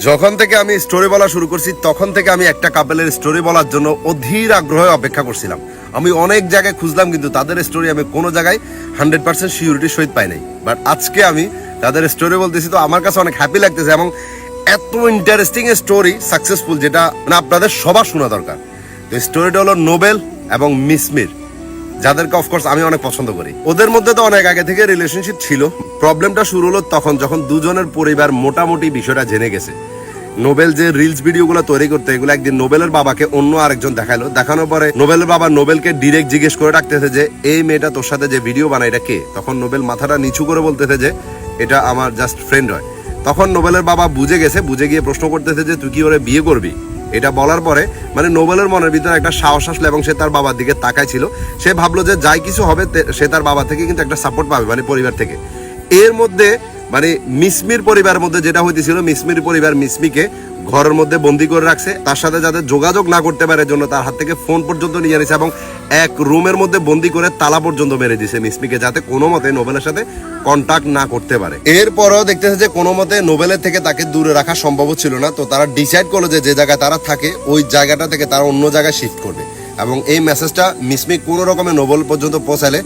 যখন থেকে আমি স্টোরি বলা শুরু করছি তখন থেকে আমি একটা কাপেলের স্টোরি বলার জন্য অধীর আগ্রহে অপেক্ষা করছিলাম। আমি অনেক জায়গায় খুঁজলাম কিন্তু তাদের স্টোরি আমি কোনো জায়গায় 100% সিউরিটির সহিত পাই নাই। বাট আজকে আমি তাদের স্টোরি বলতেছি, তো আমার কাছে অনেক হ্যাপি লাগতেছে এবং এত ইন্টারেস্টিং স্টোরি সাকসেসফুল, যেটা মানে আপনাদের সবার শোনা দরকার। তো স্টোরিটা হলো নোবেল এবং মিসমির, যাদেরকে অফকোর্স আমি অনেক পছন্দ করি। ওদের মধ্যে তো অনেক আগে থেকে রিলেশনশিপ ছিল। প্রবলেমটা শুরু হলো তখন যখন দুজনের পরিবার মোটামুটি বিষয়টা জেনে গেছে। নোবেল যে রিলস ভিডিওগুলো তৈরি করতে, এগুলো একদিন নোবেলের বাবাকে অন্য আরেকজন দেখালো। দেখানোর পরে নোবেলের বাবা নোবেলকে ডিরেক্ট জিজ্ঞেস করে রাখতেছে যে এই মেয়েটা তোর সাথে যে ভিডিও বানায় এটা কে। তখন নোবেল মাথাটা নিচু করে বলতেছে যে এটা আমার জাস্ট ফ্রেন্ড হয়। তখন নোবেলের বাবা বুঝে গেছে, বুঝে গিয়ে প্রশ্ন করতেছে যে তুই কি ওরে বিয়ে করবি। এটা বলার পরে মানে নোবেলের মনের ভিতরে একটা সাহস আসলো এবং সে তার বাবার দিকে তাকায় ছিল। সে ভাবলো যে যাই কিছু হবে সে তার বাবা থেকে কিন্তু একটা সাপোর্ট পাবে, মানে পরিবার থেকে। এর মধ্যে মানে মিসমির পরিবারের মধ্যে যেটা হইতেছিল, মিসমির পরিবার মিসমিকে ঘরের মধ্যে বন্দি করে রাখছে, তার সাথে যাতে যোগাযোগ না করতে পারে জন্য তার হাত থেকে ফোন পর্যন্ত নিয়ে নিয়েছে এবং এক রুমের মধ্যে বন্দি করে তালা পর্যন্ত মেরে দিয়েছে মিসমিকে, যাতে কোনো মতে নোবেলের সাথে কন্ট্যাক্ট না করতে পারে। এরপরেও দেখতেছে যে কোনো মতে নোবেলের থেকে তাকে দূরে রাখা সম্ভব ছিল না। তো তারা ডিসাইড করলো যে জায়গায় তারা থাকে ওই জায়গাটা থেকে তারা অন্য জায়গায় শিফট করবে এবং এই মেসেজটা মিসমি কোনো রকমের নোবেল পর্যন্ত পৌঁছালে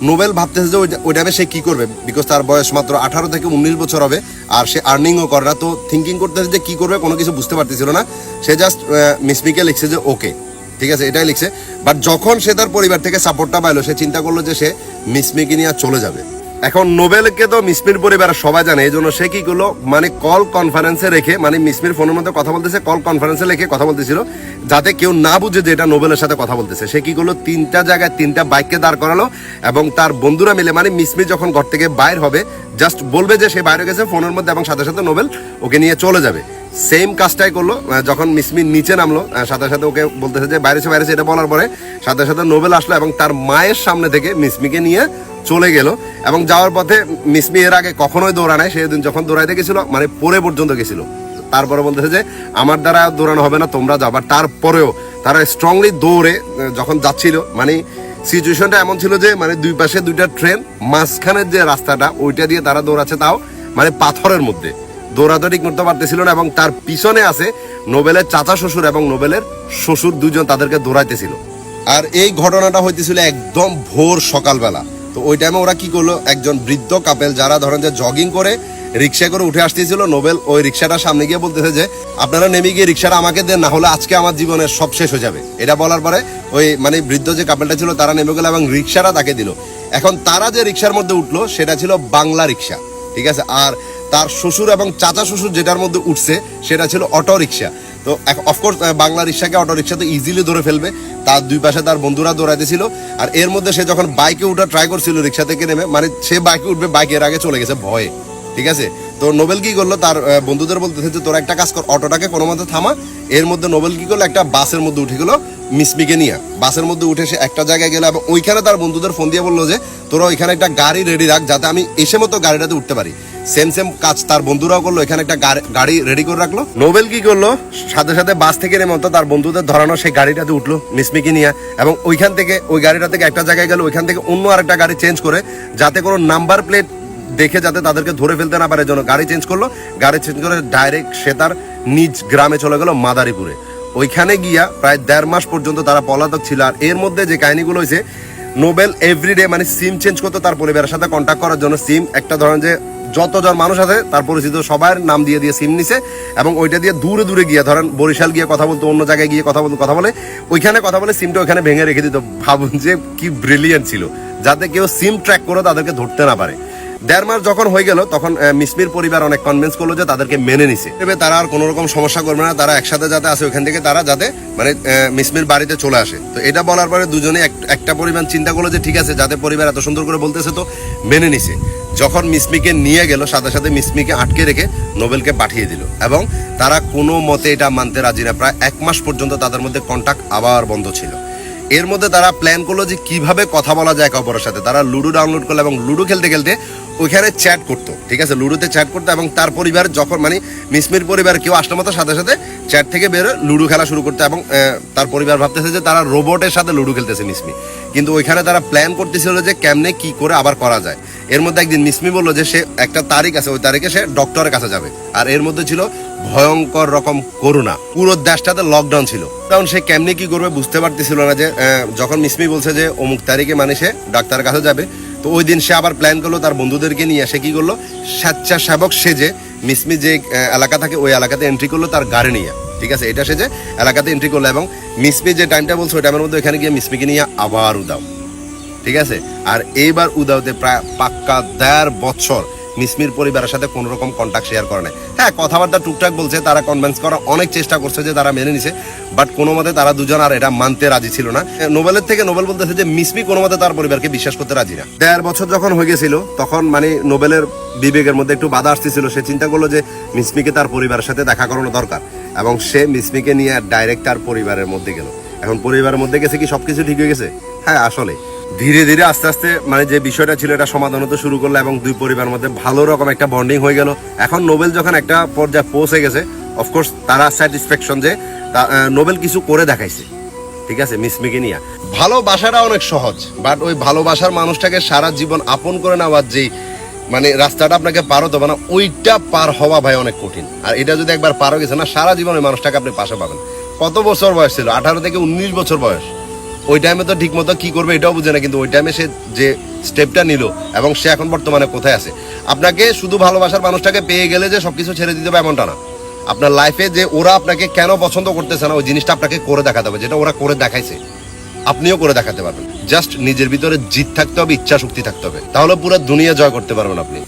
নোবেল ভাবতেছে যে ওই টাইমে সে কি করবে, বিকজ তার বয়স মাত্র 18 থেকে 19 বছর হবে আর সে আর্নিংও করে না। তো থিঙ্কিং করতেছে যে কি করবে, কোনো কিছু বুঝতে পারতেছিল না। সে জাস্ট মিসমিকে লিখছে যে ওকে ঠিক আছে, এটাই লিখছে। বাট যখন সে তার পরিবার থেকে সাপোর্টটা পাইলো, সে চিন্তা করলো যে সে মিসমিকে নিয়ে চলে যাবে। এখন নোবেলকে তো মিসমির পরিবার সবাই জানে, এই জন্য সে কি করলো, মানে কল কনফারেন্সে রেখে, মানে মিসমির ফোনের মধ্যে কথা বলতেছে, কল কনফারেন্সে রেখে কথা বলতেছিল যাতে কেউ না বুঝে যে এটা নোবেলের সাথে কথা বলতেছে। সে কি করলো, 3টা জায়গায় 3টা বাইককে দাঁড় করালো এবং তার বন্ধুরা মিলে, মানে মিসমি যখন ঘর থেকে বাইর হবে জাস্ট বলবে যে সে বাইরে গেছে ফোনের মধ্যে এবং সাথে সাথে নোবেল ওকে নিয়ে চলে যাবে। সেম কাজটাই করলো। যখন মিসমি নিচে নামলো সাথে সাথে ওকে বলতেছে যে বাইরেছে বাইরেছে, এটা বলার পরে সাথে সাথে নোবেল আসলো এবং তার মায়ের সামনে থেকে মিসমিকে নিয়ে চলে গেল। এবং যাওয়ার পথে মিসমি এর আগে কখনোই দৌড়ানায়, সেদিন যখন দৌড়াইতে গেছিল মানে পরে পর্যন্ত গেছিল। তারপরে বলতেছে যে আমার দ্বারা দৌড়ানো হবে না, তোমরা যাবার। তারপরেও তারা স্ট্রংলি দৌড়ে যখন যাচ্ছিল, মানে সিচুয়েশনটা এমন ছিল যে মানে দুই পাশে 2টা ট্রেন, মাঝখানের যে রাস্তাটা ওইটা দিয়ে তারা দৌড়াচ্ছে, তাও মানে পাথরের মধ্যে দৌড়াদৌড়ি করতে পারতেছিল না। এবং তার পিছনে আছে নোবেলের চাচা শ্বশুর এবং নোবেলের শ্বশুর, দুজন তাদেরকে দৌড়াইতেছিল। আর এই ঘটনাটা হইতেছিল একদম ভোর সকালবেলা। তো ওই টাইমে ওরা কি করলো, একজন বৃদ্ধ কাপেল যারা ধরেন যে জগিং করে রিক্সা করে উঠে আসতেছিল, নোবেল ওই রিক্সাটার সামনে গিয়ে বলতেছে যে আপনারা নেমে গিয়ে রিক্সাটা আমাকে দেন, না হলে আজকে আমার জীবনের সব শেষ হয়ে যাবে। এটা বলার পরে ওই মানে বৃদ্ধ যে কাপেলটা ছিল তারা নেমে গেল এবং রিক্সাটা তাকে দিল। এখন তারা যে রিক্সার মধ্যে উঠলো সেটা ছিল বাংলা রিক্সা, ঠিক আছে। আর তার শ্বশুর এবং চাচা শ্বশুর যেটার মধ্যে উঠছে সেটা ছিল অটো রিক্সা। তো অফকোর্স বাংলা রিক্সাকে অটো রিক্সা তো ইজিলি ধরে ফেলবে, তার দুই পাশে তার বন্ধুরা দৌড়াইতেছিল। আর এর মধ্যে সে যখন বাইকে উঠা ট্রাই করছিল রিক্সা থেকে নেমে, মানে সে বাইকে উঠবে, বাইকের আগে চলে গেছে ভয়ে, ঠিক আছে। তো নোবেল কি করলো, তার বন্ধুদের বলতেছে যে তোরা একটা কাজ কর, অটোটাকে কোনো মতে থামা। এর মধ্যে নোবেল কি করলো, একটা বাসের মধ্যে উঠে গেলো মিসমিকে নিয়ে। বাসের মধ্যে উঠে সে একটা জায়গায় গেল এবং ওইখানে তার বন্ধুদের ফোন দিয়ে বললো যে তোরা ওইখানে একটা গাড়ি রেডি রাখ যাতে আমি এসে মতো গাড়িটাতে উঠতে পারি। সেম কাজ তার বন্ধুরাও করলো, এখানে একটা গাড়ি রেডি করে রাখলো। নোবেল কি করলো, সাথে সাথে বাস থেকে নেমে তার বন্ধুদের ধরানো সেই গাড়িটাতে উঠলো মিসমিকে নিয়ে এবং ওইখান থেকে ওই গাড়িটা থেকে একটা জায়গায় গেল, ওইখান থেকে অন্য আরেকটা গাড়ি চেঞ্জ করে যাতে কোনো নাম্বার প্লেট দেখে যাতে তাদেরকে ধরে ফেলতে না পারে জন্য গাড়ি চেঞ্জ করলো। গাড়ি চেঞ্জ করে ডাইরেক্ট সে তার নিজ গ্রামে চলে গেল মাদারীপুরে। ওইখানে গিয়া প্রায় 1.5 মাস পর্যন্ত তারা পলাতক ছিল। আর এর মধ্যে যে কাহিনীগুলো হয়েছে, নোবেল এভরিডে মানে সিম চেঞ্জ করতো তার পরিবারের সাথে কন্ট্যাক্ট করার জন্য। সিম একটা ধরেন যে যতজন মানুষ আছে তার পরিচিত সবার নাম দিয়ে সিম নিছে এবং ওইটা দিয়ে দূরে দূরে গিয়ে ধরেন বরিশাল গিয়ে কথা বলতো, অন্য জায়গায় গিয়ে কথা বলে ওইখানে কথা বলে সিমটা ওইখানে ভেঙে রেখে দিত। ভাবুন যে কি ব্রিলিয়েন্ট ছিল, যাতে কেউ সিম ট্র্যাক করে তাদেরকে ধরতে না পারে। 1.5 মাস যখন হয়ে গেল তখন মিসমির পরিবার অনেক কনভিন্স করলো যে তাদেরকে মেনে নিছে, তারা আর কোনো রকম সমস্যা করবে না, তারা একসাথে যাতে আসে ওইখান থেকে তারা যাতে মানে মিসমির বাড়িতে চলে আসে। তো এটা বলার পরে দুজনে একটা পরিমাণ চিন্তা করলো যে ঠিক আছে, যাতে পরিবার এত সুন্দর করে বলতেছে তো মেনে নিছে। যখন মিসমিকে নিয়ে গেল সাথে সাথে মিসমিকে আটকে রেখে নোবেলকে পাঠিয়ে দিল এবং তারা কোনো মতে এটা মানতে রাজি না। প্রায় 1 মাস পর্যন্ত তাদের মধ্যে কন্ট্যাক্ট আবার বন্ধ ছিল। এর মধ্যে তারা প্ল্যান করলো যে কিভাবে কথা বলা যায় একে অপরের সাথে। তারা লুডো ডাউনলোড করলো এবং লুডো খেলতে খেলতে ওইখানে চ্যাট করতো, ঠিক আছে, লুডোতে চ্যাট করতো। এবং তার পরিবার যখন মানে মিসমির পরিবার কেউ আসলে মতো সাথে সাথে চ্যাট থেকে বেরো লুডো খেলা শুরু করতো। এবং তার পরিবার ভাবতেছে যে তারা রোবটের সাথে লুডো খেলতেছে মিসমি, কিন্তু ওইখানে তারা প্ল্যান করতেছিল যে কেমনে কি করে আবার করা যায়। এর মধ্যে একদিন মিসমি বললো যে সে একটা তারিখ আছে, ওই তারিখে সে ডক্টরের কাছে যাবে। আর এর মধ্যে ছিল ভয়ঙ্কর রকম করোনা, পুরো দেশটাতে লকডাউন ছিল। কারণ সে কেমনে কি করবে বুঝতে পারতেছিল না। যে যখন মিসমি বলছে যে অমুক তারিখে মানে সে ডাক্তারের কাছে যাবে, তো ওই দিন সে আবার প্ল্যান করলো তার বন্ধুদেরকে নিয়ে। সে কি করলো, স্বেচ্ছাসেবক সেজে মিসমি যে এলাকা থাকে ওই এলাকাতে এন্ট্রি করলো তার গাড়ি নিয়ে, ঠিক আছে, এটা সেজে এলাকাতে এন্ট্রি করলো। এবং মিসমি যে টাইমটা বলছে ওই টাইমের মধ্যে এখানে গিয়ে মিসমিকে নিয়ে আবার উদাও, ঠিক আছে। আর এইবার উদাওতে প্রায় পাক্কা 1.5 বছর মিসমির পরিবারের সাথে কোনো রকম কন্ট্যাক্ট শেয়ার করে নাই। হ্যাঁ, কথাবার্তা টুকটাক বলছে, তারা কনভিন্স করা অনেক চেষ্টা করছে যে তারা মেনে নিছে, বাট কোনো মতে তারা দুজন আর এটা মানতে রাজি ছিল না। নোবেলের থেকে নোবেল বলতেছে যে মিসমি কোনো মতে তার পরিবারকে বিশ্বাস করতে রাজি না। 1.5 বছর যখন হয়ে গেছিল তখন মানে নোবেলের বিবেকের মধ্যে একটু বাধা আসতেছিল। সে চিন্তা করলো যে মিসমিকে তার পরিবারের সাথে দেখা করানো দরকার, এবং সে মিসমিকে নিয়ে ডাইরেক্ট তার পরিবারের মধ্যে গেল। এখন পরিবারের মধ্যে গেছে কি সবকিছু ঠিক হয়ে গেছে? হ্যাঁ, আসলে ধীরে ধীরে আস্তে আস্তে মানে যে বিষয়টা ছিল এটা সমাধান হতে শুরু করলো, এবং দুই পরিবারের মধ্যে ভালো রকম একটা বন্ডিং হয়ে গেল। এখন নোবেল যখন একটা পর্যায়ে পৌঁছে গেছে, অফকোর্স তারা স্যাটিসফ্যাকশন যে নোবেল কিছু করে দেখাইছে, ঠিক আছে, মিসমিকে নিয়ে। ভালোবাসাটা অনেক সহজ, বাট ওই ভালোবাসার মানুষটাকে সারা জীবন আপন করে নেওয়ার যেই মানে রাস্তাটা আপনাকে পার হতে হবে না, ওইটা পার হওয়া ভাই অনেক কঠিন। আর এটা যদি একবার পার হয়ে গেছে না, সারা জীবন ওই মানুষটাকে আপনি পাশে পাবেন। কত বছর বয়স ছিল? 18 থেকে 19 বছর বয়স। ওই টাইমে তো ঠিক মতো কি করবে এটাও বুঝে না, কিন্তু ওই টাইমে সে যে স্টেপটা নিল এবং সে এখন বর্তমানে কোথায় আছে। আপনাকে শুধু ভালোবাসার মানুষটাকে পেয়ে গেলে যে সবকিছু ছেড়ে দিতে হবে এমনটা না। আপনার লাইফে যে ওরা আপনাকে কেন পছন্দ করতেছে না ওই জিনিসটা আপনাকে করে দেখাতে হবে, যেটা ওরা করে দেখাইছে আপনিও করে দেখাতে পারবেন। জাস্ট নিজের ভিতরে জিদ থাকতে হবে, ইচ্ছা শক্তি থাকতে হবে, তাহলে পুরো দুনিয়া জয় করতে পারবেন আপনি।